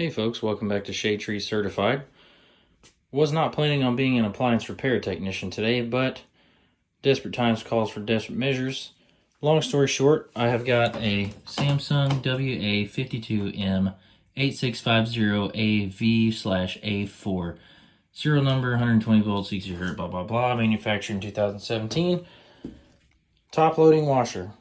Hey folks, welcome back to Shade Tree Certified. Was not planning on being an appliance repair technician today, but desperate times calls for desperate measures. Long story short, I have got a Samsung WA52M 8650AV/A4. Serial number 120 volts, 60 Hz, blah blah blah, manufactured in 2017. Top loading washer.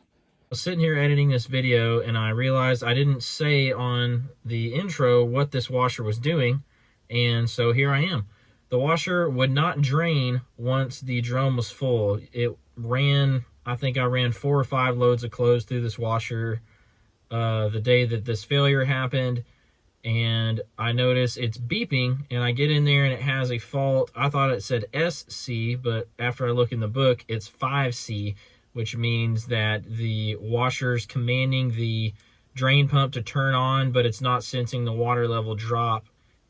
I was sitting here editing this video and I realized I didn't say on the intro what this washer was doing, and so here I am. The washer would not drain once the drum was full. It ran, I think I ran 4 or 5 loads of clothes through this washer the day that this failure happened, and I notice it's beeping, and I get in there and it has a fault. I thought it said SC, but after I look in the book, it's 5C, which means that the washer's commanding the drain pump to turn on, but it's not sensing the water level drop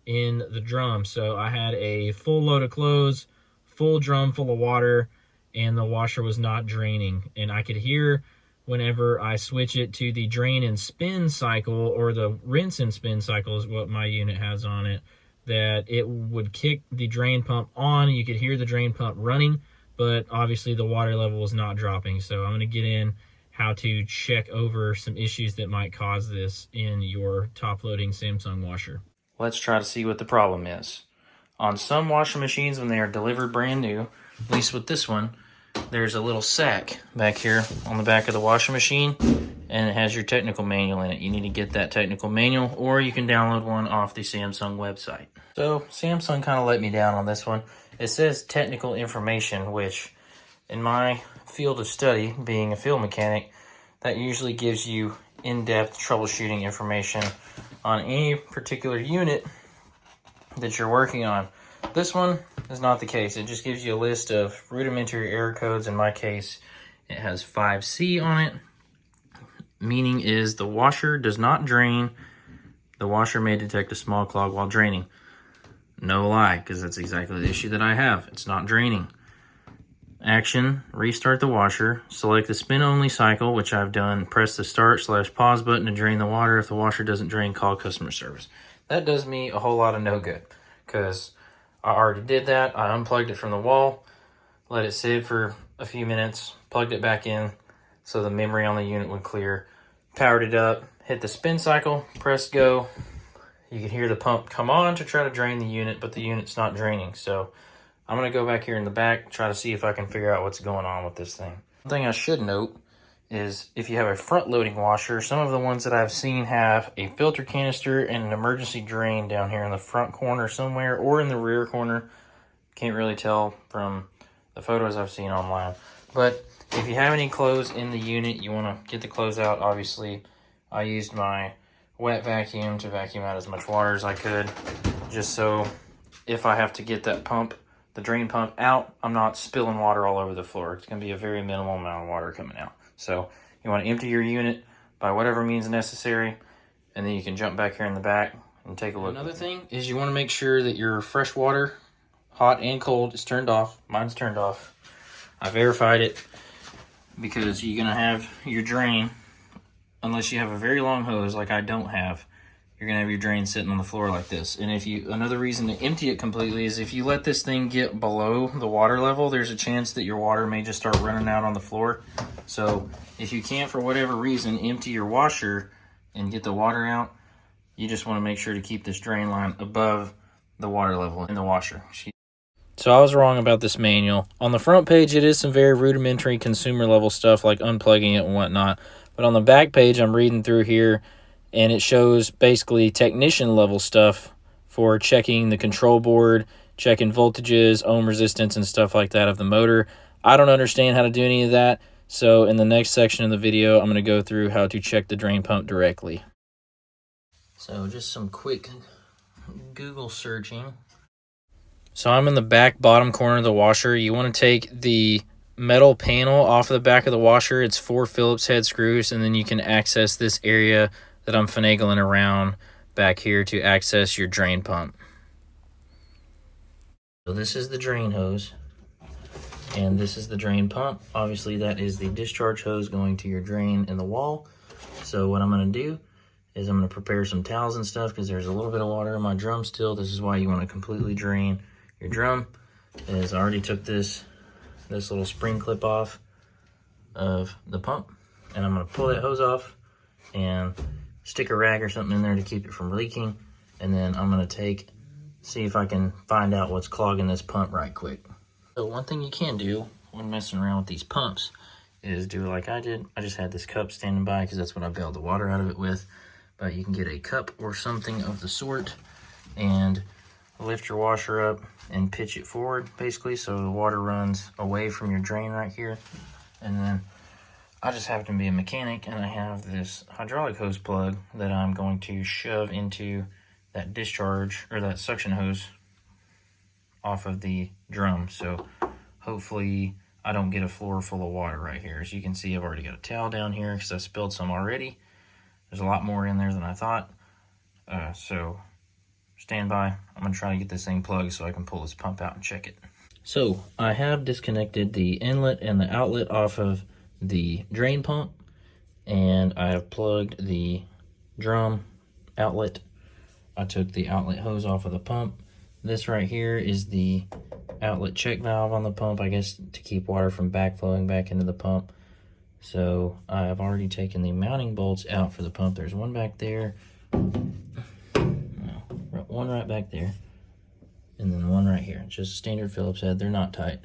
in the drum. So I had a full load of clothes, full drum full of water, and the washer was not draining. And I could hear whenever I switch it to the drain and spin cycle, or the rinse and spin cycle is what my unit has on it, that it would kick the drain pump on. You could hear the drain pump running, but obviously the water level is not dropping. So I'm going to get in how to check over some issues that might cause this in your top-loading Samsung washer. Let's try to see what the problem is. On some washing machines, when they are delivered brand new, at least with this one, there's a little sack back here on the back of the washing machine, and it has your technical manual in it. You need to get that technical manual, or you can download one off the Samsung website. So Samsung kind of let me down on this one. It says technical information, which in my field of study, being a field mechanic, that usually gives you in-depth troubleshooting information on any particular unit that you're working on. This one is not the case. It just gives you a list of rudimentary error codes. In my case, it has 5C on it. Meaning is the washer does not drain. The washer may detect a small clog while draining. No lie, because that's exactly the issue that I have. It's not draining. Action, restart the washer. Select the spin-only cycle, which I've done. Press the start/pause button to drain the water. If the washer doesn't drain, call customer service. That does me a whole lot of no good, because I already did that. I unplugged it from the wall, let it sit for a few minutes, plugged it back in so the memory on the unit would clear, powered it up, hit the spin cycle, pressed go. You can hear the pump come on to try to drain the unit, but the unit's not draining. So I'm going to go back here in the back, try to see if I can figure out what's going on with this thing. One thing I should note is if you have a front-loading washer, some of the ones that I've seen have a filter canister and an emergency drain down here in the front corner somewhere, or in the rear corner. Can't really tell from the photos I've seen online. But if you have any clothes in the unit, you want to get the clothes out. Obviously, I used my wet vacuum to vacuum out as much water as I could, just so if I have to get that pump, the drain pump out, I'm not spilling water all over the floor. It's going to be a very minimal amount of water coming out. So you want to empty your unit by whatever means necessary, and then you can jump back here in the back and take a look. Another thing is you want to make sure that your fresh water, hot and cold, is turned off. Mine's turned off. I verified it, because you're going to have your drain, unless you have a very long hose like I don't have, you're going to have your drain sitting on the floor like this. And another reason to empty it completely is if you let this thing get below the water level, there's a chance that your water may just start running out on the floor. So if you can't, for whatever reason, empty your washer and get the water out, you just want to make sure to keep this drain line above the water level in the washer. So I was wrong about this manual. On the front page, it is some very rudimentary consumer level stuff like unplugging it and whatnot. But on the back page, I'm reading through here, and it shows basically technician level stuff for checking the control board, checking voltages, ohm resistance, and stuff like that of the motor. I don't understand how to do any of that. So in the next section of the video, I'm going to go through how to check the drain pump directly. So just some quick Google searching. So I'm in the back bottom corner of the washer. You want to take the metal panel off the back of the washer. It's 4 Phillips head screws, and then you can access this area that I'm finagling around back here to access your drain pump. So this is the drain hose, and this is the drain pump. Obviously that is the discharge hose going to your drain in the wall. So what I'm going to do is I'm going to prepare some towels and stuff because there's a little bit of water in my drum still. This is why you want to completely drain your drum. Is I already took this little spring clip off of the pump, and I'm going to pull that hose off and stick a rag or something in there to keep it from leaking. And then I'm going to see if I can find out what's clogging this pump right quick. So one thing you can do when messing around with these pumps is do like I did. I just had this cup standing by because that's what I bailed the water out of it with. But you can get a cup or something of the sort and lift your washer up and pitch it forward, basically, so the water runs away from your drain right here. And then I just happen to be a mechanic, and I have this hydraulic hose plug that I'm going to shove into that discharge, or that suction hose, off of the drum. So hopefully I don't get a floor full of water right here. As you can see, I've already got a towel down here because I spilled some already. There's a lot more in there than I thought. So stand by. I'm going to try to get this thing plugged so I can pull this pump out and check it. So I have disconnected the inlet and the outlet off of the drain pump, and I have plugged the drum outlet. I took the outlet hose off of the pump. This right here is the outlet check valve on the pump, I guess to keep water from backflowing back into the pump. So I have already taken the mounting bolts out for the pump. There's one back there, one right back there, and then one right here. Just standard Phillips head. They're not tight.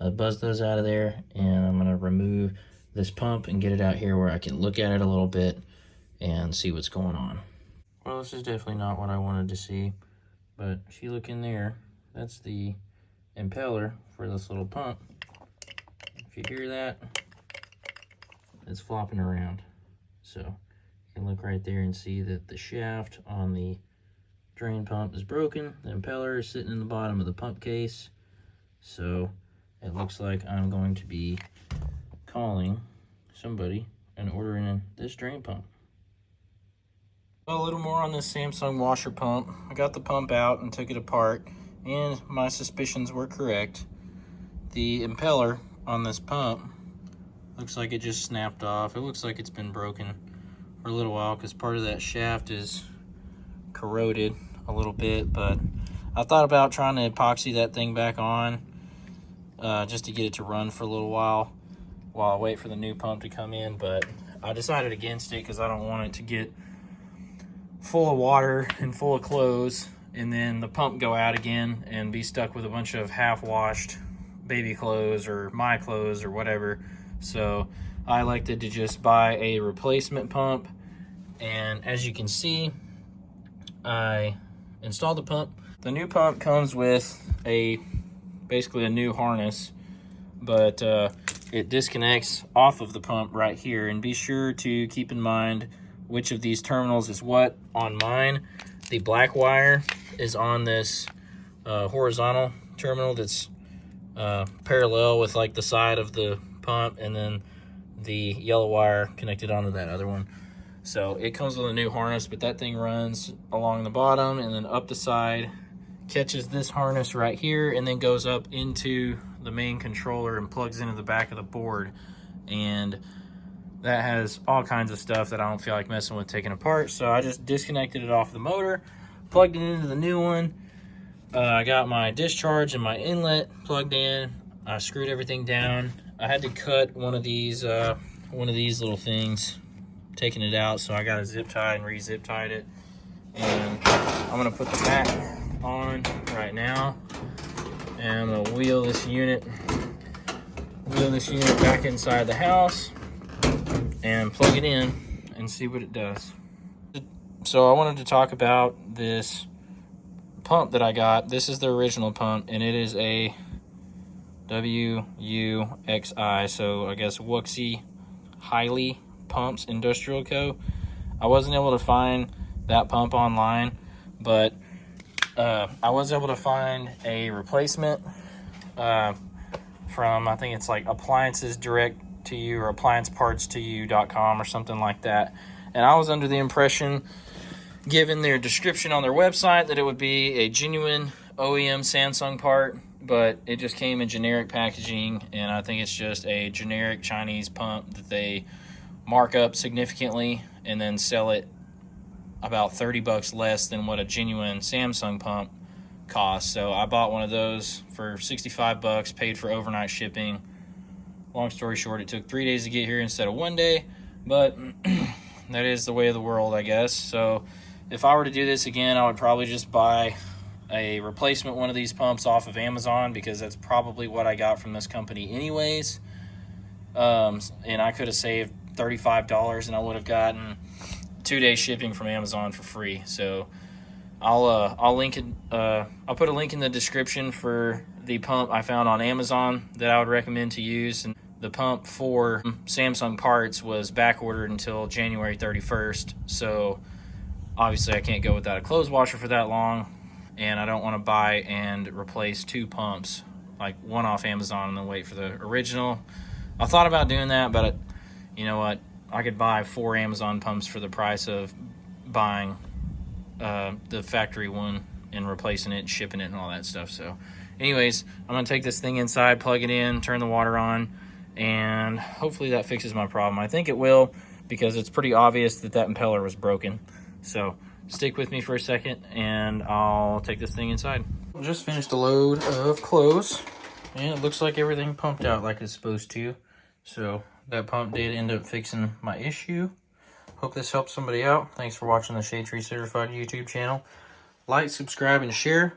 I buzzed those out of there, and I'm going to remove this pump and get it out here where I can look at it a little bit and see what's going on. Well, this is definitely not what I wanted to see, but if you look in there, that's the impeller for this little pump. If you hear that, it's flopping around. So you can look right there and see that the shaft on the drain pump is broken. The impeller is sitting in the bottom of the pump case. So it looks like I'm going to be calling somebody and ordering in this drain pump. Well, a little more on this Samsung washer pump. I got the pump out and took it apart, and my suspicions were correct. The impeller on this pump looks like it just snapped off. It looks like it's been broken for a little while because part of that shaft is corroded a little bit, but I thought about trying to epoxy that thing back on just to get it to run for a little while I wait for the new pump to come in, but I decided against it because I don't want it to get full of water and full of clothes and then the pump go out again and be stuck with a bunch of half-washed baby clothes or my clothes or whatever. So I elected to just buy a replacement pump, and as you can see, I installed the pump. The new pump comes with basically a new harness, but it disconnects off of the pump right here. And be sure to keep in mind which of these terminals is what. On mine, the black wire is on this horizontal terminal that's parallel with like the side of the pump, and then the yellow wire connected onto that other one. So it comes with a new harness, but that thing runs along the bottom and then up the side, catches this harness right here, and then goes up into the main controller and plugs into the back of the board. And that has all kinds of stuff that I don't feel like messing with taking apart. So I just disconnected it off the motor, plugged it into the new one. I got my discharge and my inlet plugged in. I screwed everything down. I had to cut one of these little things, taking it out, so I got a zip tie and re-zip tied it. And I'm gonna put the back on right now, and I'm gonna wheel this unit back inside the house and plug it in and see what it does. So I wanted to talk about this pump that I got. This is the original pump, and it is a WUXI, so I guess Wuxi Highly Pumps Industrial Co. I wasn't able to find that pump online, but I was able to find a replacement from, I think it's like Appliances Direct to You or AppliancePartsToYou.com or something like that. And I was under the impression, given their description on their website, that it would be a genuine OEM Samsung part, but it just came in generic packaging, and I think it's just a generic Chinese pump that they mark up significantly and then sell it about 30 bucks less than what a genuine Samsung pump costs. So I bought one of those for 65 bucks, paid for overnight shipping. Long story short, it took 3 days to get here instead of 1 day, but that is the way of the world, I guess. So if I were to do this again, I would probably just buy a replacement one of these pumps off of Amazon, because that's probably what I got from this company anyways. And I could have saved $35 and I would have gotten 2-day shipping from Amazon for free. So I'll link it. I'll put a link in the description for the pump I found on Amazon that I would recommend to use. And the pump for Samsung parts was back ordered until January 31st. So obviously I can't go without a clothes washer for that long, and I don't want to buy and replace 2 pumps, like one off Amazon and then wait for the original. I thought about doing that, but you know what? I could buy 4 Amazon pumps for the price of buying the factory one and replacing it, shipping it, and all that stuff. So anyways, I'm gonna take this thing inside, plug it in, turn the water on, and hopefully that fixes my problem. I think it will, because it's pretty obvious that impeller was broken. So stick with me for a second and I'll take this thing inside. Just finished a load of clothes and it looks like everything pumped out like it's supposed to. So that pump did end up fixing my issue. Hope this helps somebody out. Thanks for watching the Shade Tree Certified YouTube channel. Like, subscribe, and share.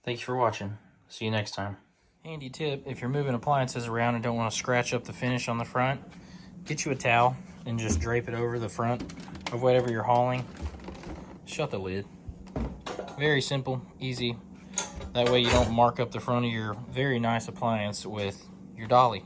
Thank you for watching. See you next time. Handy tip, if you're moving appliances around and don't want to scratch up the finish on the front, get you a towel and just drape it over the front of whatever you're hauling. Shut the lid. Very simple, easy. That way you don't mark up the front of your very nice appliance with your dolly.